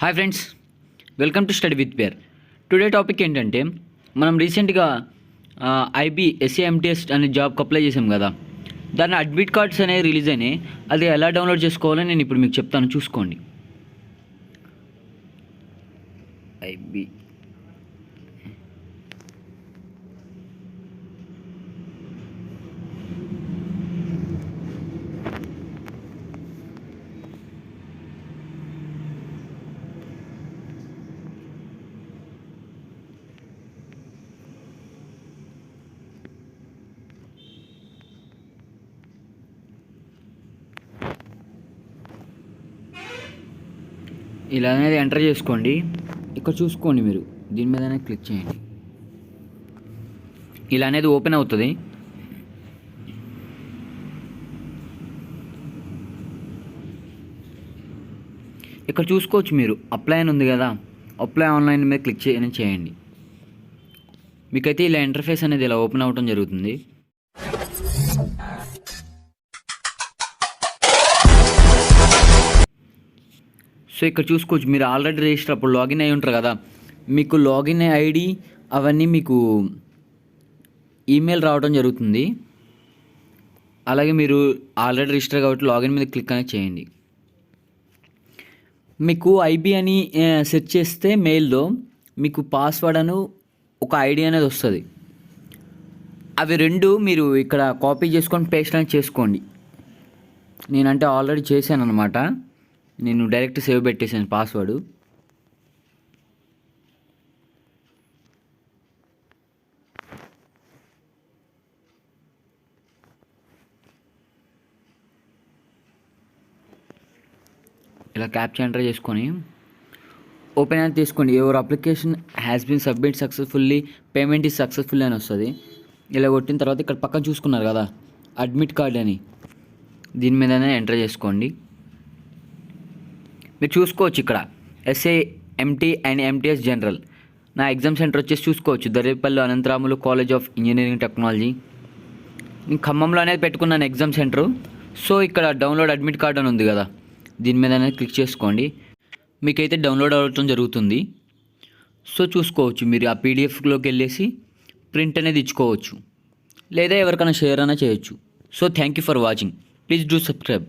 Hi friends, welcome to study with pair. Today topic ఏంటంటే మనం రీసెంట్గా ఐబీ ఎస్ఏఎంటీఎస్ అనే జాబ్కి అప్లై చేసాం కదా. దాని అడ్మిట్ కార్డ్స్ అనేవి రిలీజ్ అయినాయి. అది ఎలా డౌన్లోడ్ చేసుకోవాలో నేను ఇప్పుడు మీకు చెప్తాను, చూసుకోండి. ఐబీ ఇలా అనేది ఎంటర్ చేసుకోండి. ఇక్కడ చూసుకోండి, మీరు దీని మీద క్లిక్ చేయండి. ఇలా అనేది ఓపెన్ అవుతుంది. ఇక్కడ చూసుకోవచ్చు, మీరు అప్లై అని ఉంది కదా, అప్లై ఆన్లైన్ మీద క్లిక్ చేయండి. మీకైతే ఇలా ఇంటర్ఫేస్ అనేది ఇలా ఓపెన్ అవ్వడం జరుగుతుంది. సో ఇక్కడ చూసుకోవచ్చు, మీరు ఆల్రెడీ రిజిస్టర్ అప్పుడు లాగిన్ అయి ఉంటారు కదా, మీకు లాగిన్ ఐడి అవన్నీ మీకు ఈమెయిల్ రావడం జరుగుతుంది. అలాగే మీరు ఆల్రెడీ రిజిస్టర్ కాబట్టి లాగిన్ మీద క్లిక్ అనేది చేయండి. మీకు ఐబీ అని సెర్చ్ చేస్తే మెయిల్లో మీకు పాస్వర్డ్ అని ఒక ఐడి అనేది వస్తుంది. అవి రెండు మీరు ఇక్కడ కాపీ చేసుకొని పేస్ట్ అనేది చేసుకోండి. నేనంటే ఆల్రెడీ చేశాను అనమాట. నేను డైరెక్ట్ సేవ్ పెట్టేసాను పాస్వర్డ్. ఇలా క్యాప్చా ఎంటర్ చేసుకొని ఓపెన్ అని తీసుకోండి. Your application has been submit successfully, payment is successfully అని వస్తుంది. ఇలా కొట్టిన తర్వాత ఇక్కడ పక్కన చూసుకున్నారు కదా అడ్మిట్ కార్డ్ అని, దీని మీదనే ఎంటర్ చేసుకోండి. మీరు చూసుకోవచ్చు ఇక్కడ ఎస్ఏఎంటీ అండ్ ఎంటీఎస్ జనరల్. నా ఎగ్జామ్ సెంటర్ వచ్చేసి చూసుకోవచ్చు, దర్వేపల్లి Anantharamulu college of engineering technology. నేను ఖమ్మంలో అనేది పెట్టుకున్నాను ఎగ్జామ్ సెంటరు. సో ఇక్కడ డౌన్లోడ్ అడ్మిట్ కార్డ్ అని ఉంది కదా, దీని మీద అనేది క్లిక్ చేసుకోండి. మీకైతే డౌన్లోడ్ అవ్వడం జరుగుతుంది. సో చూసుకోవచ్చు, మీరు ఆ పీడిఎఫ్లోకి వెళ్ళేసి ప్రింట్ అనేది ఇచ్చుకోవచ్చు, లేదా ఎవరికైనా షేర్ అయినా చేయొచ్చు. So thank you for watching. Please do subscribe.